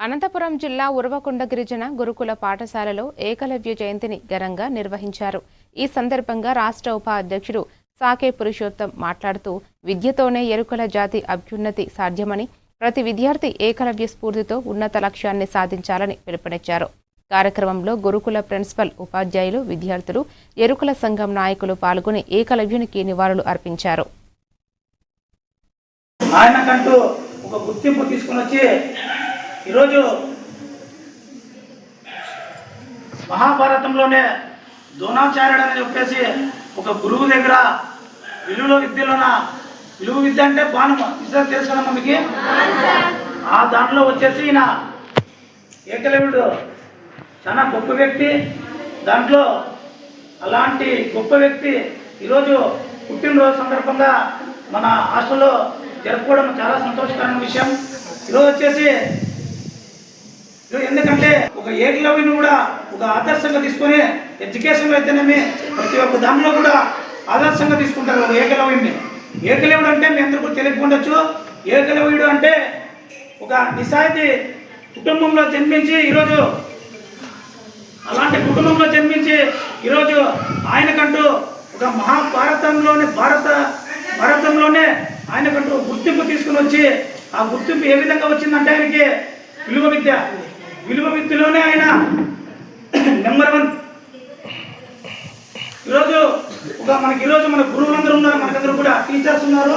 అనంతపురం జిల్లా ఉరవకొండ గిరిజన గురుకుల పాఠశాలలో ఏకలవ్య జయంతిని ఘనంగా నిర్వహించారు. ఈ సందర్భంగా రాష్ట్ర ఉపాధ్యక్షుడు సాకే పురుషోత్తం మాట్లాడుతూ విద్యతోనే ఎరుకల జాతి అభ్యున్నతి సాధ్యమని, ప్రతి విద్యార్థి ఏకలవ్య స్ఫూర్తితో ఉన్నత లక్ష్యాన్ని సాధించాలని పిలుపునిచ్చారు. కార్యక్రమంలో గురుకుల ప్రిన్సిపల్, ఉపాధ్యాయులు, విద్యార్థులు, ఎరుకల సంఘం నాయకులు పాల్గొని ఏకలవ్యునికి నివాళులు అర్పించారు. ఆయనకంటూ ఒక గుర్తింపు తీసుకుని వచ్చి ఈరోజు మహాభారతంలోనే ద్రోణాచార్యుడు అని చెప్పేసి ఒక గురువు దగ్గర విలువ విద్య అంటే బాణము విద్య తెలుసు కదా మనకి. ఆ దాంట్లో వచ్చేసి ఈయన ఏకలవ్యుడు చాలా గొప్ప వ్యక్తి. దాంట్లో అలాంటి గొప్ప వ్యక్తి ఈరోజు పుట్టినరోజు సందర్భంగా మన హాస్టల్లో జరుపుకోవడం చాలా సంతోషకరమైన విషయం. ఈరోజు వచ్చేసి ఎందుకంటే ఒక ఏకలవ్యుని కూడా ఒక ఆదర్శంగా తీసుకొని ఎడ్యుకేషన్లో అయితేనేమి ప్రతి ఒక్క దానిలో కూడా ఆదర్శంగా తీసుకుంటారు ఒక ఏకలవ్యుడిని. ఏకలవ్యుడు అంటే మీ అందరూ కూడా తెలియకుండొచ్చు. ఏకలవ్యుడు అంటే ఒక నిజాయితీ కుటుంబంలో జన్మించి ఈరోజు అలాంటి కుటుంబంలో జన్మించి ఈరోజు ఆయనకంటూ ఒక భారతంలోనే ఆయనకంటూ గుర్తింపు తీసుకుని వచ్చి, ఆ గుర్తింపు ఏ విధంగా వచ్చిందంటే ఆయనకి విలువ విద్యలోనే ఆయన నెంబర్ 1. ఈరోజు మన గురువులందరూ ఉన్నారు, మనకందరూ కూడా టీచర్స్ ఉన్నారు.